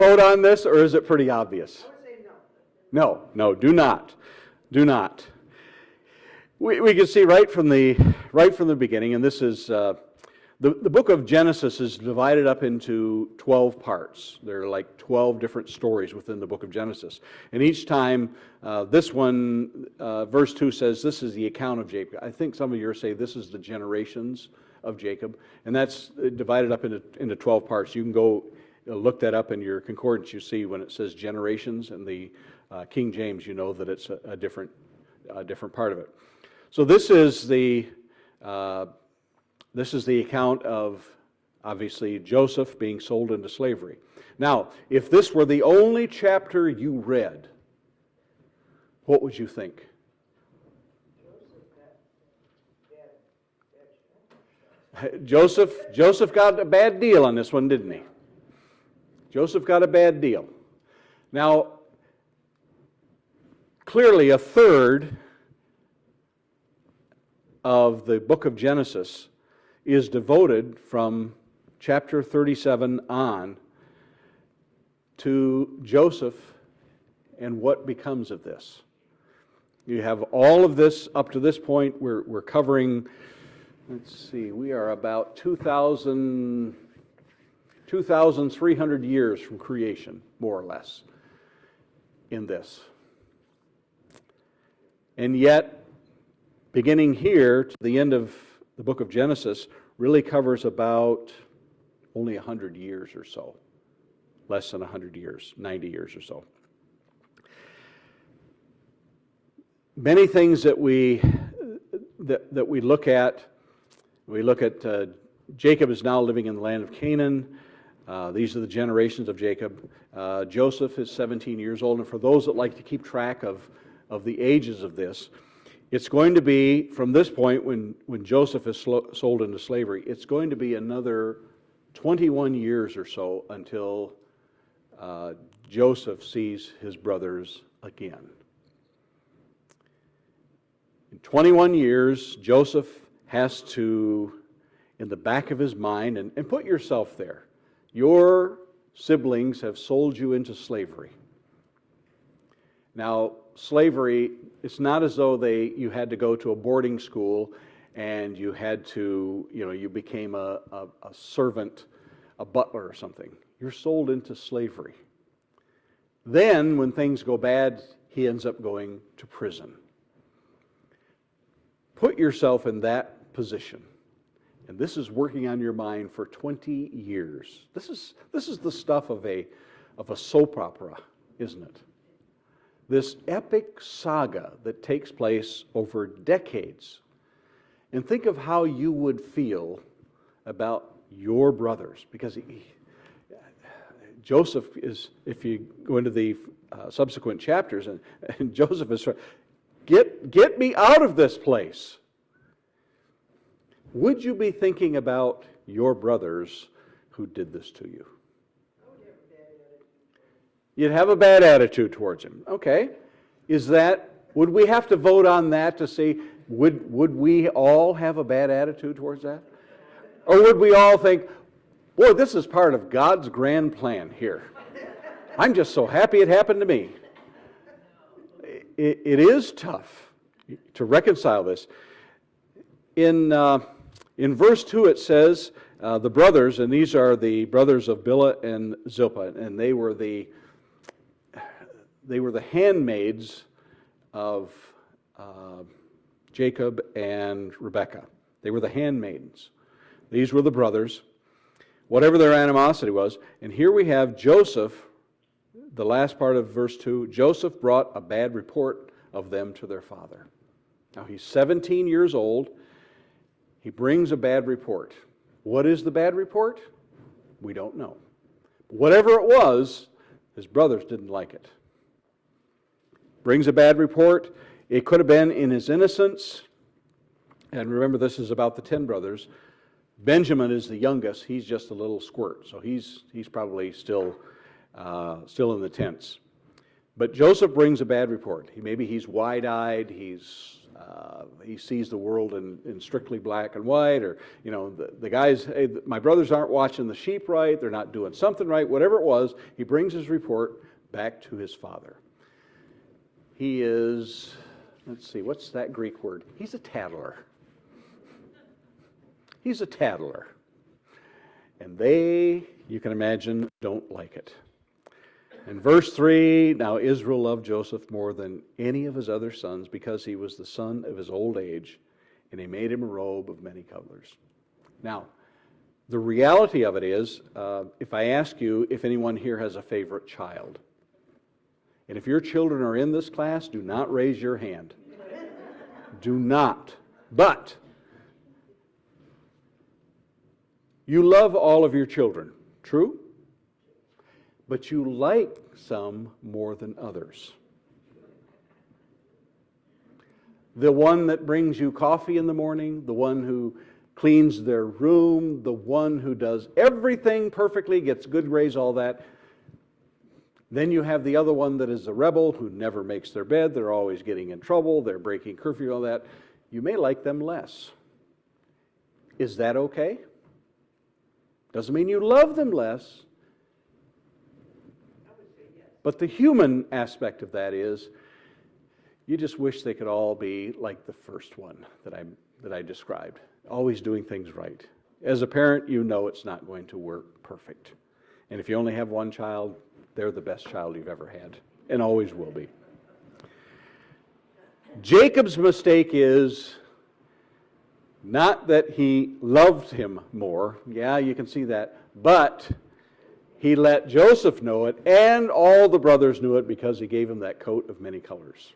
vote on this, or is it pretty obvious? I would say no. No, do not. Do not. We can see right from the beginning, and this is the book of Genesis is divided up into 12 parts. There are like 12 different stories within the book of Genesis. And each time, this one, verse 2 says, this is the account of Jacob. I think some of you say this is the generations of Jacob. And that's divided up into 12 parts. You can go look that up in your concordance. You see when it says generations in the King James, you know that it's a different part of it. So this is the account of, obviously, Joseph being sold into slavery. Now, if this were the only chapter you read, what would you think? Joseph got a bad deal on this one, didn't he? Joseph got a bad deal. Now, clearly a third of the book of Genesis is devoted from chapter 37 on to Joseph and what becomes of this. You have all of this up to this point. We're covering, let's see, we are about 2,300 years from creation, more or less, in this. And yet, beginning here to the end of the book of Genesis really covers about only 100 years or so. Less than 100 years, 90 years or so. Many things that we look at, Jacob is now living in the land of Canaan. These are the generations of Jacob. Joseph is 17 years old, and for those that like to keep track of the ages of this, it's going to be, from this point, when Joseph is sold into slavery, it's going to be another 21 years or so until Joseph sees his brothers again. In 21 years, Joseph has to, in the back of his mind, and put yourself there, your siblings have sold you into slavery. Now, slavery, it's not as though you had to go to a boarding school and you had to, you became a servant, a butler or something. You're sold into slavery. Then, when things go bad, he ends up going to prison. Put yourself in that position. And this is working on your mind for 20 years. This is the stuff of a soap opera, isn't it? This epic saga that takes place over decades. And think of how you would feel about your brothers. Because Joseph is, if you go into the subsequent chapters, and Joseph is, get me out of this place. Would you be thinking about your brothers who did this to you? You'd have a bad attitude towards him. Okay. Would we have to vote on that to see, would we all have a bad attitude towards that? Or would we all think, boy, this is part of God's grand plan here. I'm just so happy it happened to me. It is tough to reconcile this. In verse 2 it says, the brothers, and these are the brothers of Bilhah and Zilpah, and they were the handmaids of Jacob and Rebekah. They were the handmaidens. These were the brothers, whatever their animosity was. And here we have Joseph, the last part of verse 2, Joseph brought a bad report of them to their father. Now he's 17 years old. He brings a bad report. What is the bad report? We don't know. Whatever it was, his brothers didn't like it. Brings a bad report. It could have been in his innocence. And remember, this is about the 10 brothers. Benjamin is the youngest. He's just a little squirt. So he's probably still in the tents. But Joseph brings a bad report. Maybe he's wide-eyed. He's He sees the world in strictly black and white, or, the guys, hey, my brothers aren't watching the sheep right, they're not doing something right, whatever it was, he brings his report back to his father. He is, let's see, what's that Greek word? He's a tattler. He's a tattler. And they, you can imagine, don't like it. In verse 3, now Israel loved Joseph more than any of his other sons because he was the son of his old age, and he made him a robe of many colors. Now, the reality of it is, if I ask you if anyone here has a favorite child, and if your children are in this class, do not raise your hand. Do not. But you love all of your children, true? But you like some more than others. The one that brings you coffee in the morning, the one who cleans their room, the one who does everything perfectly, gets good grades, all that. Then you have the other one that is a rebel who never makes their bed, they're always getting in trouble, they're breaking curfew, all that. You may like them less. Is that okay? Doesn't mean you love them less. But the human aspect of that is, you just wish they could all be like the first one that I described, always doing things right. As a parent, you know it's not going to work perfect. And if you only have one child, they're the best child you've ever had, and always will be. Jacob's mistake is not that he loved him more. Yeah, you can see that. But he let Joseph know it, and all the brothers knew it because he gave him that coat of many colors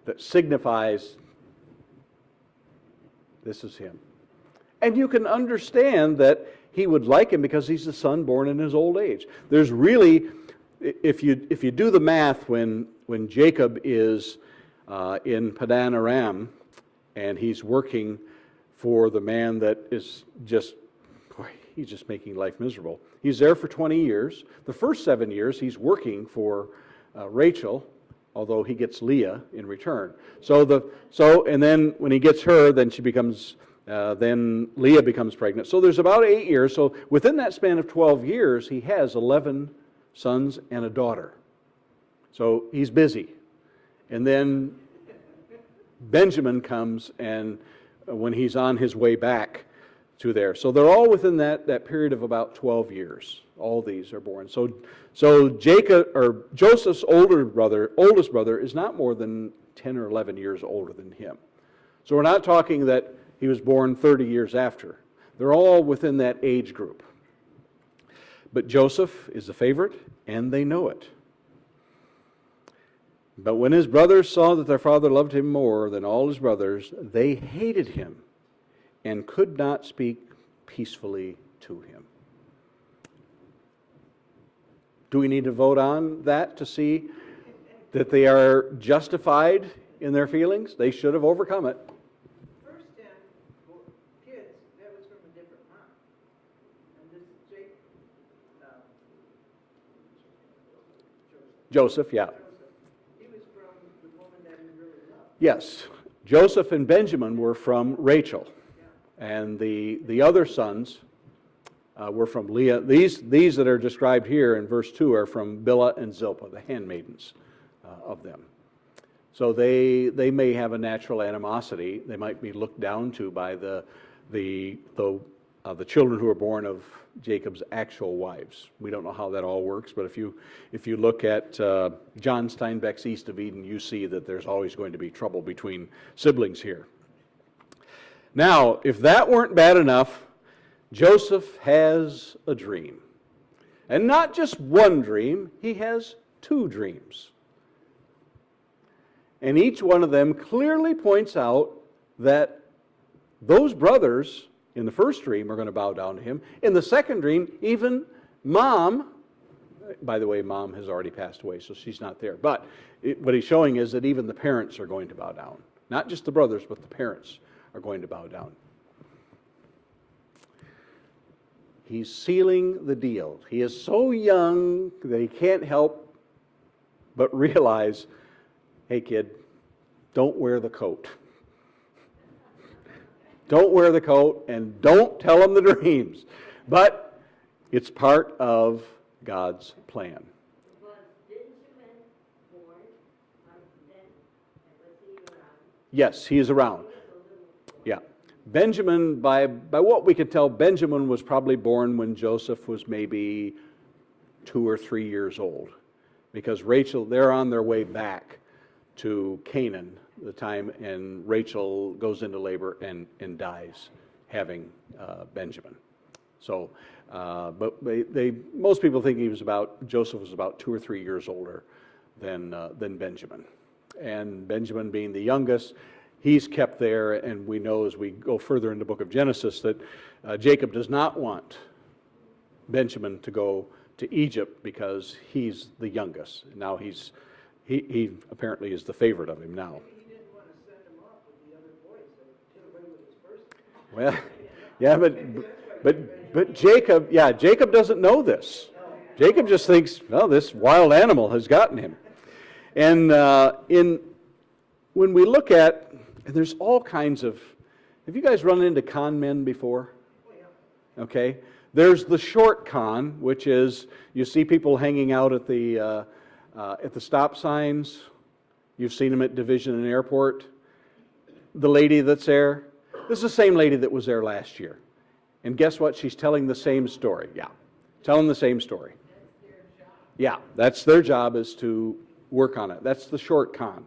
that signifies this is him. And you can understand that he would like him because he's the son born in his old age. There's really, if you do the math, when Jacob is in Padan Aram and he's working for the man that is just, he's just making life miserable. He's there for 20 years. The first 7 years, he's working for Rachel, although he gets Leah in return. And then when he gets her, then she becomes, then Leah becomes pregnant. So there's about 8 years. So within that span of 12 years, he has 11 sons and a daughter. So he's busy. And then Benjamin comes, and when he's on his way back to there. So they're all within that period of about 12 years. All these are born. So Joseph's oldest brother is not more than 10 or 11 years older than him. So we're not talking that he was born 30 years after. They're all within that age group. But Joseph is the favorite, and they know it. But when his brothers saw that their father loved him more than all his brothers, they hated him and could not speak peacefully to him. Do we need to vote on that to see that they are justified in their feelings? They should have overcome it. First 10 kids, that was from a different mom. And this is Joseph, yeah. He was from the woman that he really loved. Yes. Joseph and Benjamin were from Rachel. And the other sons were from Leah. These that are described here in verse 2 are from Bilhah and Zilpah, the handmaidens of them. So they may have a natural animosity. They might be looked down to by the children who are born of Jacob's actual wives. We don't know how that all works, but if you look at John Steinbeck's East of Eden, you see that there's always going to be trouble between siblings here. Now, if that weren't bad enough, Joseph has a dream. And not just one dream, he has 2 dreams. And each one of them clearly points out that those brothers in the first dream are going to bow down to him. In the second dream, even Mom, by the way, Mom has already passed away, so she's not there. But what he's showing is that even the parents are going to bow down. Not just the brothers, but the parents are going to bow down. He's sealing the deal. He is so young that he can't help but realize, hey kid, don't wear the coat. Don't wear the coat and don't tell them the dreams. But it's part of God's plan. Was Benjamin born then? Was he around? Yes, he is around. Yeah. Benjamin, by what we could tell, Benjamin was probably born when Joseph was maybe 2 or 3 years old. Because Rachel, they're on their way back to Canaan, the time, and Rachel goes into labor and dies having Benjamin. So, but most people think Joseph was about 2 or 3 years older than Benjamin. And Benjamin being the youngest, he's kept there, and we know as we go further in the book of Genesis that Jacob does not want Benjamin to go to Egypt because he's the youngest. Now he apparently is the favorite of him now. Maybe he didn't want to send him off with the other boys, so get away with his first. Well, yeah, but Jacob doesn't know this. Jacob just thinks, well, this wild animal has gotten him. And when we look at, and there's all kinds of, have you guys run into con men before? Okay. There's the short con, which is you see people hanging out at the stop signs. You've seen them at Division and Airport. The lady that's there, this is the same lady that was there last year. And guess what? She's telling the same story. Yeah, telling the same story. That's their job. Yeah, that's their job, is to work on it. That's the short con.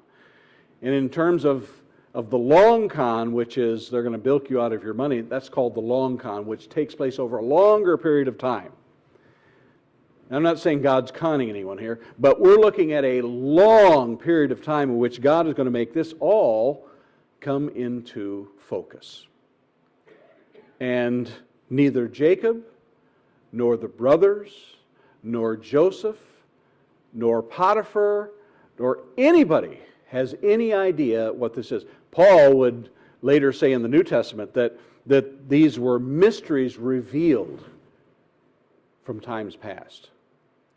And in terms of the long con, which is they're going to bilk you out of your money, that's called the long con, which takes place over a longer period of time. Now, I'm not saying God's conning anyone here, but we're looking at a long period of time in which God is going to make this all come into focus. And neither Jacob, nor the brothers, nor Joseph, nor Potiphar, nor anybody has any idea what this is. Paul would later say in the New Testament that these were mysteries revealed from times past.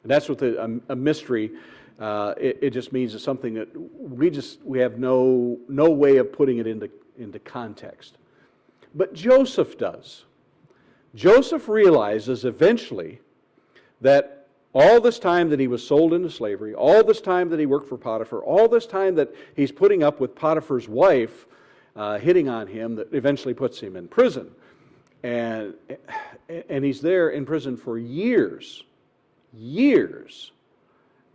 And that's what a mystery, it just means it's something that we have no way of putting it into context. But Joseph does. Joseph realizes eventually that all this time that he was sold into slavery, all this time that he worked for Potiphar, all this time that he's putting up with Potiphar's wife hitting on him, that eventually puts him in prison. And he's there in prison for years.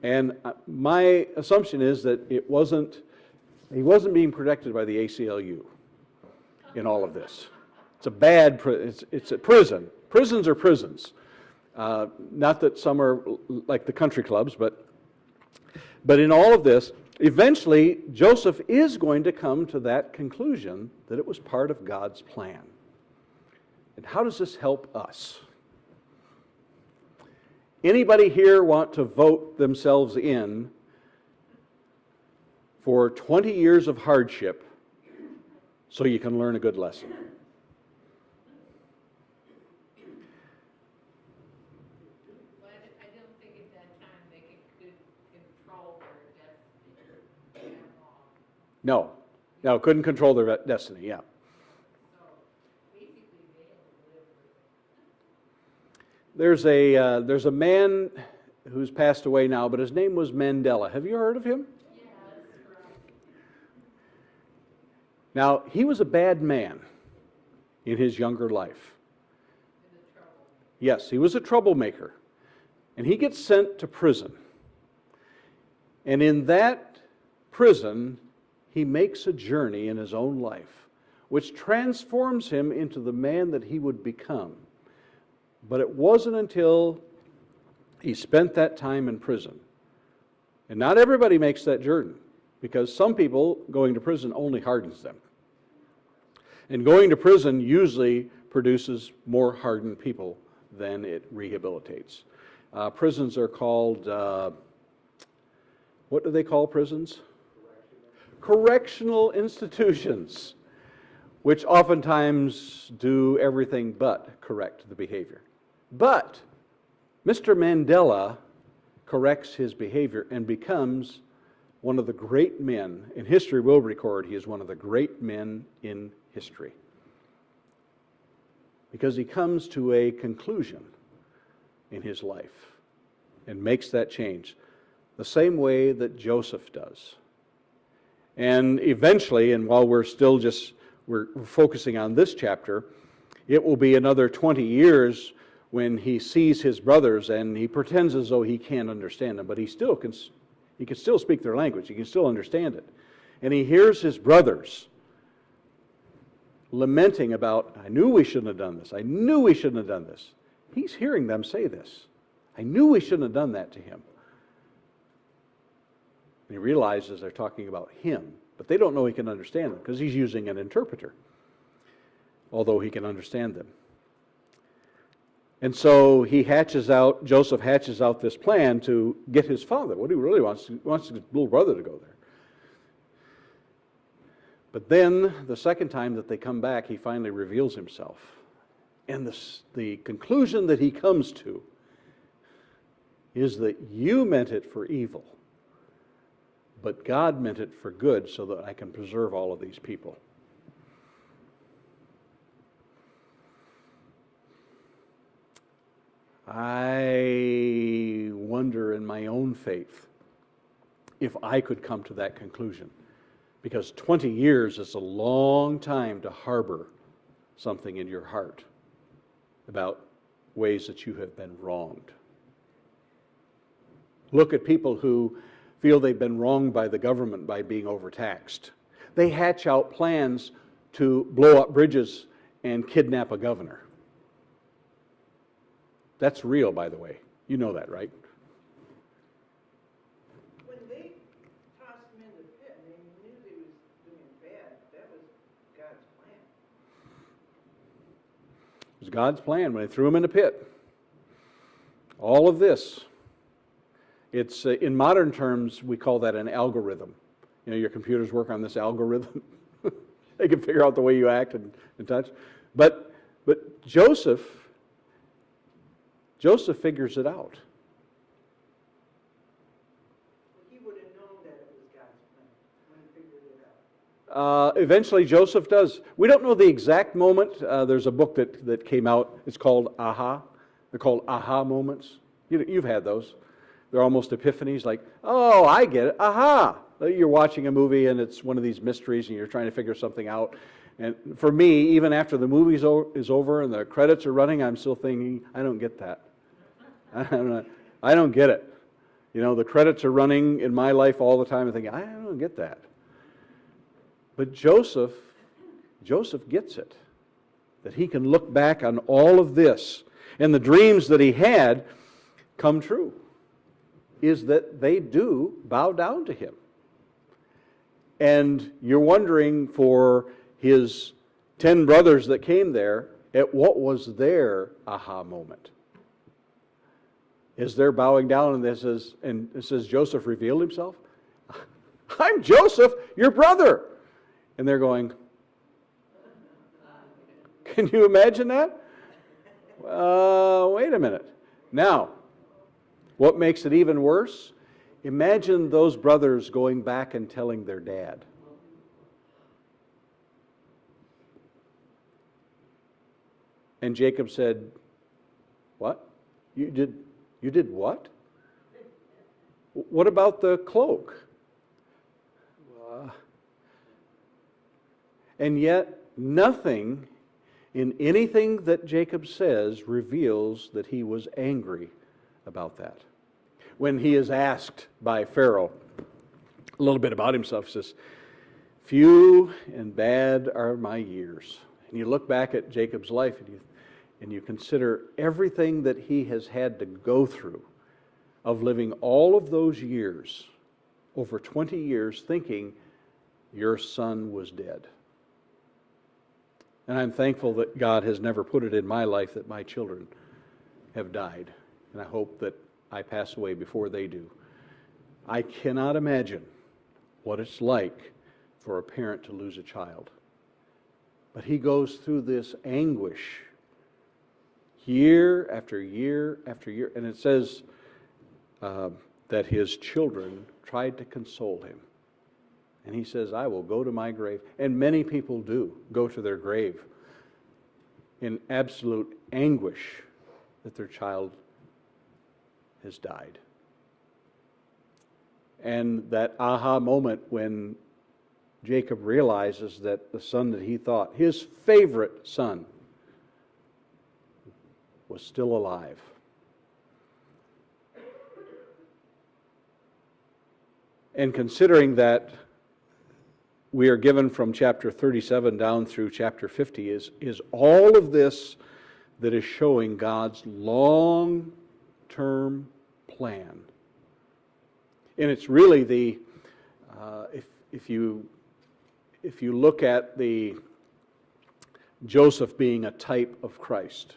And my assumption is that he wasn't being protected by the ACLU in all of this. It's a prison. Prisons are prisons. Not that some are like the country clubs, but in all of this, eventually Joseph is going to come to that conclusion that it was part of God's plan. And how does this help us? Anybody here want to vote themselves in for 20 years of hardship so you can learn a good lesson? I don't think at that time they could control their destiny at all. No, couldn't control their destiny, yeah. So basically they had to live with it. There's a man who's passed away now, but his name was Mandela. Have you heard of him? Yeah, that's right. Now, he was a bad man in his younger life. In the trouble. Yes, he was a troublemaker. And he gets sent to prison. And in that prison, he makes a journey in his own life, which transforms him into the man that he would become. But it wasn't until he spent that time in prison. And not everybody makes that journey, because some people going to prison only hardens them. And going to prison usually produces more hardened people than it rehabilitates. Prisons are called, what do they call prisons? Correctional institutions, which oftentimes do everything but correct the behavior. But Mr. Mandela corrects his behavior and becomes one of the great men, in history will record he is one of the great men in history. because he comes to a conclusion in his life and makes that change, the same way that Joseph does. And eventually, and while we're focusing on this chapter, it will be another 20 years when he sees his brothers and he pretends as though he can't understand them, but he can still speak their language, he can still understand it. And he hears his brothers lamenting about, I knew we shouldn't have done this, I knew we shouldn't have done this. He's hearing them say this. I knew we shouldn't have done that to him. And he realizes they're talking about him, but they don't know he can understand them because he's using an interpreter, although he can understand them. And so Joseph hatches out this plan to get his father. What he really wants his little brother to go there. But then, the second time that they come back, he finally reveals himself. And the conclusion that he comes to is that you meant it for evil, but God meant it for good so that I can preserve all of these people. I wonder in my own faith if I could come to that conclusion. Because 20 years is a long time to harbor something in your heart about ways that you have been wronged. Look at people who feel they've been wronged by the government by being overtaxed. They hatch out plans to blow up bridges and kidnap a governor. That's real, by the way. You know that, right? When they tossed him in the pit and they knew they was doing bad, that was God's plan. It was God's plan when they threw him in the pit. All of this. It's in modern terms, we call that an algorithm. You know, your computers work on this algorithm. They can figure out the way you act and touch. But Joseph figures it out. He would have known that it was God's plan when he figured it out. Eventually, Joseph does. We don't know the exact moment. There's a book that came out. It's called Aha. They're called aha moments. You've had those. They're almost epiphanies, like, oh, I get it. Aha! You're watching a movie and it's one of these mysteries and you're trying to figure something out. And for me, even after the movie is over and the credits are running, I'm still thinking, I don't get that. I don't get it. You know, the credits are running in my life all the time. I'm thinking, I don't get that. But Joseph gets it. That he can look back on all of this. And the dreams that he had come true. Is that they do bow down to him. And you're wondering for his 10 brothers that came there, at what was their aha moment? Is their bowing down and it says Joseph revealed himself? I'm Joseph, your brother. And they're going, can you imagine that? Wait a minute. Now, what makes it even worse? Imagine those brothers going back and telling their dad. And Jacob said, what? You did what? What about the cloak? And yet, nothing in anything that Jacob says reveals that he was angry about that. When he is asked by Pharaoh a little bit about himself, he says, few and bad are my years. And you look back at Jacob's life and you consider everything that he has had to go through of living all of those years, over 20 years, thinking your son was dead. And I'm thankful that God has never put it in my life that my children have died. And I hope that I pass away before they do. I cannot imagine what it's like for a parent to lose a child. But he goes through this anguish year after year after year. And it says that his children tried to console him. And he says, I will go to my grave. And many people do go to their grave in absolute anguish that their child has died. And that aha moment when Jacob realizes that the son that he thought, his favorite son, was still alive. And considering that we are given from chapter 37 down through chapter 50 is all of this that is showing God's long-term plan. And it's really the, if you look at the Joseph being a type of Christ,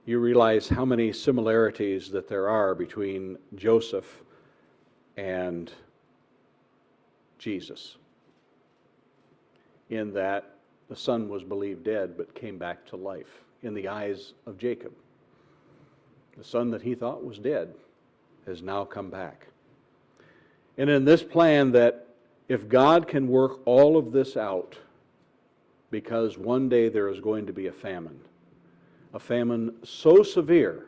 you realize how many similarities that there are between Joseph and Jesus, in that the son was believed dead but came back to life in the eyes of Jacob. The son that he thought was dead has now come back. And in this plan that if God can work all of this out, because one day there is going to be a famine so severe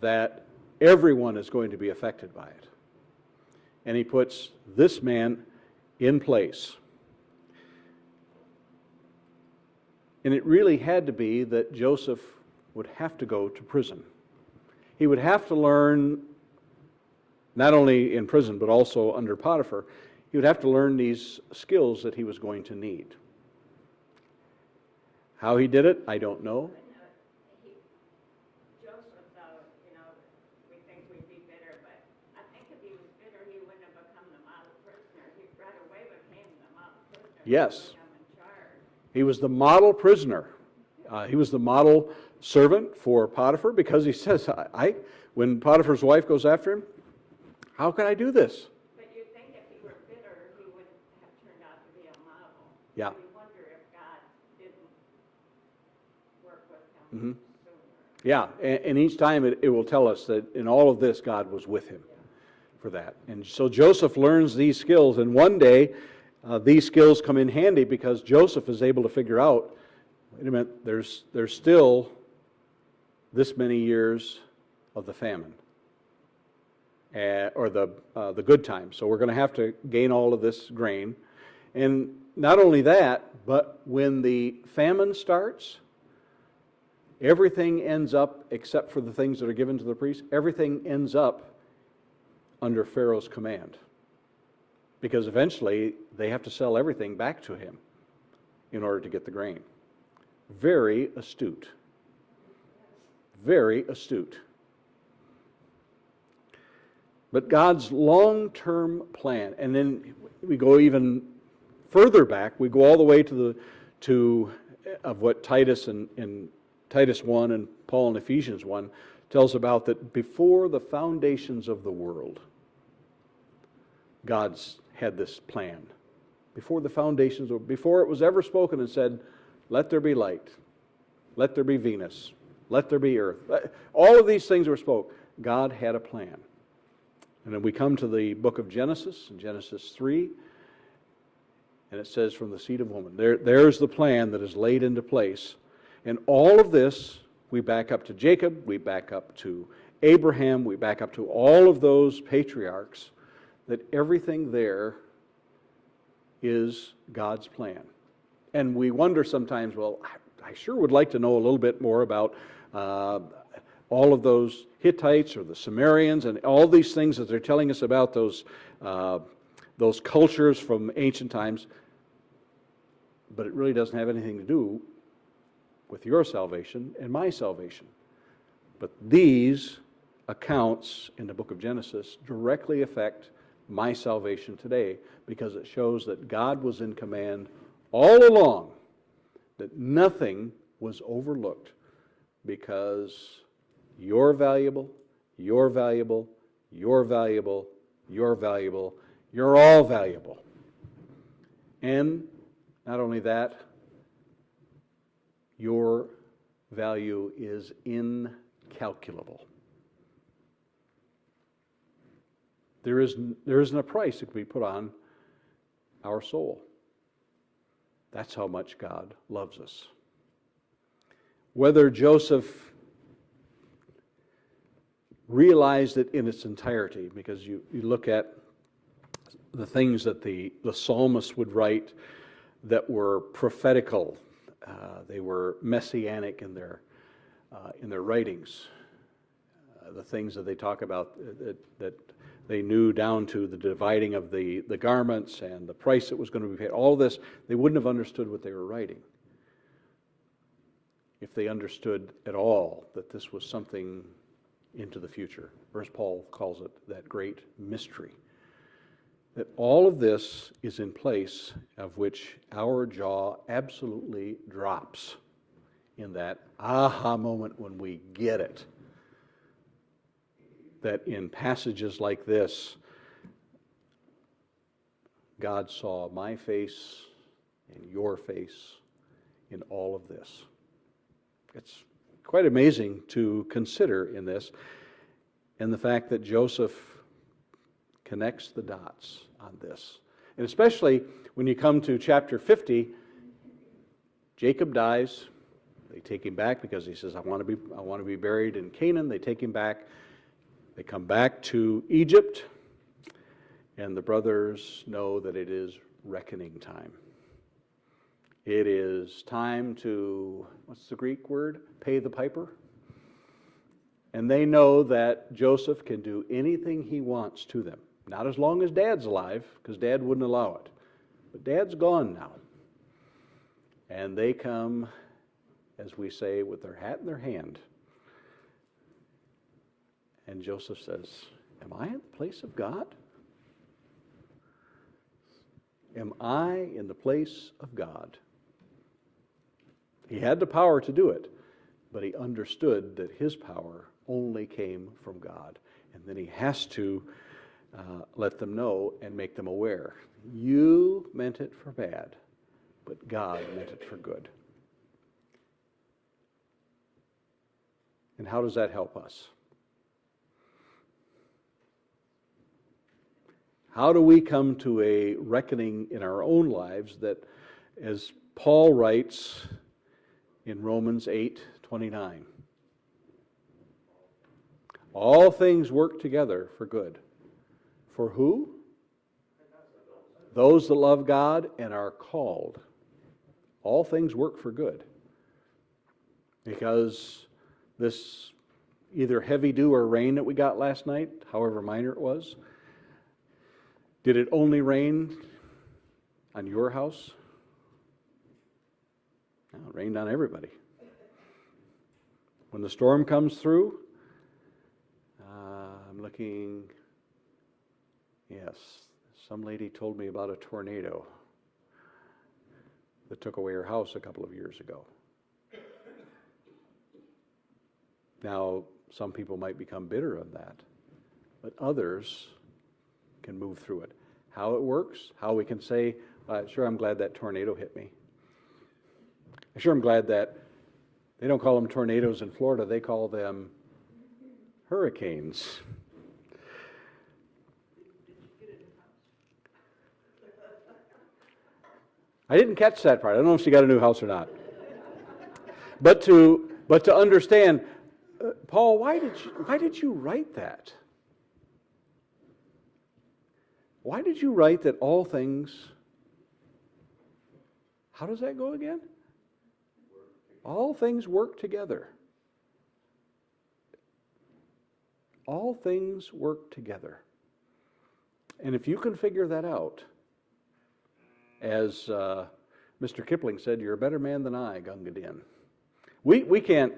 that everyone is going to be affected by it. And he puts this man in place. And it really had to be that Joseph would have to go to prison. He would have to learn, not only in prison, but also under Potiphar, he would have to learn these skills that he was going to need. How he did it, I don't know. Joseph, though, we think we'd be bitter, but I think if he was bitter, he wouldn't have become the model prisoner. He right away became the model prisoner. Yes. He became in charge. He was the model prisoner. He was the model servant for Potiphar because he says, when Potiphar's wife goes after him, how can I do this? But you'd think if he were bitter, he wouldn't have turned out to be a model. Yeah. You wonder if God didn't work with him Mm-hmm. sooner. Yeah, and each time it will tell us that in all of this, God was with him for that. And so Joseph learns these skills, and one day these skills come in handy because Joseph is able to figure out, wait a minute, there's still this many years of the famine, or the good times. So we're going to have to gain all of this grain. And not only that, but when the famine starts, everything ends up, except for the things that are given to the priests, everything ends up under Pharaoh's command. Because eventually they have to sell everything back to him in order to get the grain. Very astute. Very astute. But God's long-term plan, and then we go even further back, we go all the way to what Titus and Titus 1 and Paul in Ephesians 1 tells about, that before the foundations of the world, God's had this plan. Before the foundations, before it was ever spoken and said, let there be light, let there be Venus, let there be earth. All of these things were spoke. God had a plan. And then we come to the book of Genesis, in Genesis 3, and it says, from the seed of woman. There's the plan that is laid into place. And all of this, we back up to Jacob, we back up to Abraham, we back up to all of those patriarchs, that everything there is God's plan. And we wonder sometimes, well, I sure would like to know a little bit more about all of those Hittites or the Sumerians and all these things that they're telling us about, those cultures from ancient times. But it really doesn't have anything to do with your salvation and my salvation. But these accounts in the book of Genesis directly affect my salvation today, because it shows that God was in command all along, that nothing was overlooked, because you're valuable, you're valuable, you're valuable, you're valuable, you're all valuable. And not only that, your value is incalculable. There isn't a price that can be put on our soul. That's how much God loves us. Whether Joseph realized it in its entirety, because you look at the things that the psalmists would write that were prophetical, they were messianic in their writings. The things that they talk about that they knew down to the dividing of the garments and the price that was going to be paid, all this, they wouldn't have understood what they were writing if they understood at all that this was something into the future, or as Paul calls it, that great mystery. That all of this is in place, of which our jaw absolutely drops in that aha moment when we get it. That in passages like this, God saw my face and your face in all of this. It's quite amazing to consider in this, and the fact that Joseph connects the dots on this. And especially when you come to chapter 50, Jacob dies. They take him back because he says, I want to be buried in Canaan. They take him back. They come back to Egypt, and the brothers know that it is reckoning time. It is time to, what's the Greek word? Pay the piper. And they know that Joseph can do anything he wants to them. Not as long as Dad's alive, because Dad wouldn't allow it. But Dad's gone now. And they come, as we say, with their hat in their hand. And Joseph says, am I in the place of God? Am I in the place of God? He had the power to do it, but he understood that his power only came from God. And then he has to let them know and make them aware. You meant it for bad, but God meant it for good. And how does that help us? How do we come to a reckoning in our own lives that, as Paul writes in Romans 8:29, all things work together for good. For who? Those that love God and are called. All things work for good. Because this either heavy dew or rain that we got last night, however minor it was, did it only rain on your house? No, it rained on everybody. When the storm comes through, I'm looking, yes, some lady told me about a tornado that took away her house a couple of years ago. Now, some people might become bitter of that, but others can move through it. How it works, how we can say, sure, I'm glad that tornado hit me. Sure, I'm glad that they don't call them tornadoes in Florida, they call them hurricanes. I didn't catch that part. I don't know if she got a new house or not. But to understand, Paul, why did you write that? Why did you write that all things, how does that go again? All things work together. All things work together. And if you can figure that out, as Mr. Kipling said, you're a better man than I, Gunga Din. We can't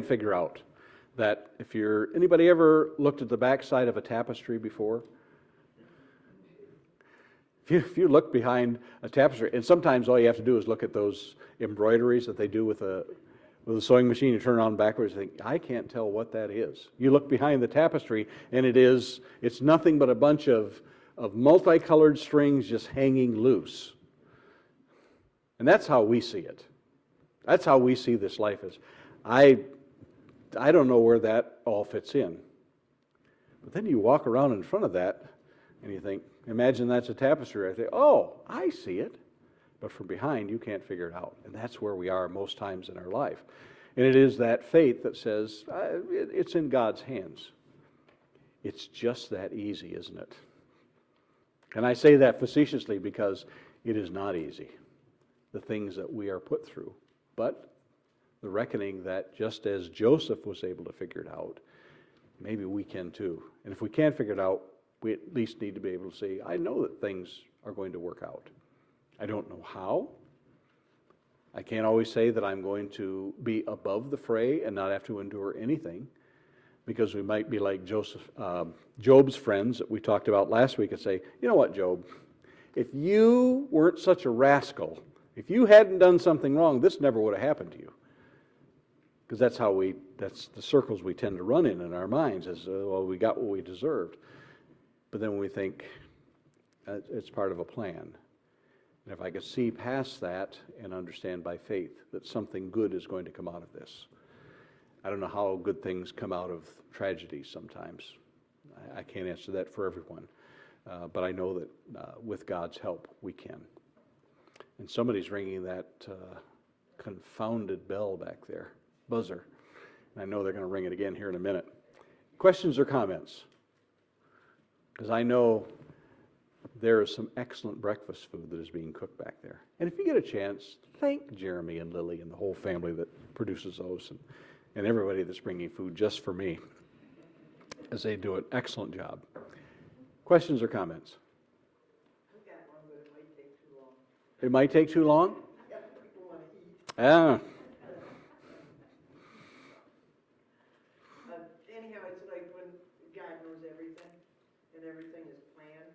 figure out that if anybody ever looked at the backside of a tapestry before? If you look behind a tapestry, and sometimes all you have to do is look at those embroideries that they do with a sewing machine, you turn it on backwards and think, I can't tell what that is. You look behind the tapestry and it's nothing but a bunch of multicolored strings just hanging loose. And that's how we see it. That's how we see this life as. I don't know where that all fits in. But then you walk around in front of that and you think, imagine that's a tapestry. I think, oh, I see it. But from behind, you can't figure it out. And that's where we are most times in our life. And it is that faith that says, it's in God's hands. It's just that easy, isn't it? And I say that facetiously because it is not easy, the things that we are put through. But the reckoning that just as Joseph was able to figure it out, maybe we can too. And if we can't figure it out, we at least need to be able to say, I know that things are going to work out. I don't know how. I can't always say that I'm going to be above the fray and not have to endure anything, because we might be like Job's friends that we talked about last week and say, you know what, Job, if you weren't such a rascal, if you hadn't done something wrong, this never would have happened to you. Because that's the circles we tend to run in our minds, is, well, we got what we deserved. But then we think it's part of a plan. And if I could see past that and understand by faith that something good is going to come out of this. I don't know how good things come out of tragedies sometimes. I can't answer that for everyone. But I know that with God's help, we can. And somebody's ringing that confounded bell back there, buzzer. And I know they're going to ring it again here in a minute. Questions or comments? Because I know there is some excellent breakfast food that is being cooked back there. And if you get a chance, thank Jeremy and Lily and the whole family that produces those, and everybody that's bringing food just for me, as they do an excellent job. Questions or comments? I've got one, but it might take too long. It might take too long? Yeah, people want to eat. Anyhow, it's like when God knows everything, and everything is planned,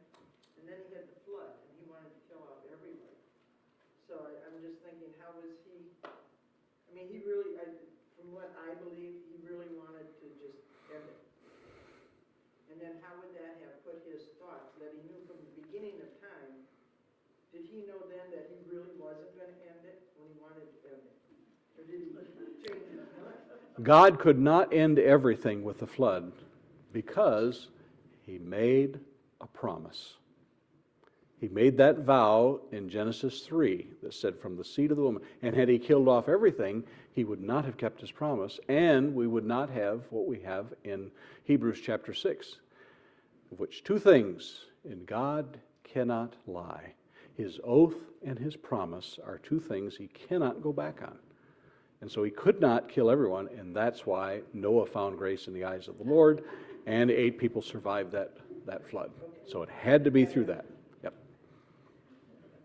and then he had the flood, and he wanted to kill off everybody. So I'm just thinking, how was he, I mean, he really, from what I believe, he really wanted to just end it. And then how would that have put his thoughts, that he knew from the beginning of time, did he know then that he really wasn't going to end it when he wanted to end it? Or did he change his mind? God could not end everything with the flood because he made a promise. He made that vow in Genesis 3 that said, from the seed of the woman. And had he killed off everything, he would not have kept his promise, and we would not have what we have in Hebrews chapter 6, of which two things, and God cannot lie. His oath and his promise are two things he cannot go back on. And so he could not kill everyone, and that's why Noah found grace in the eyes of the Lord, and 8 people survived that flood. So it had to be through that.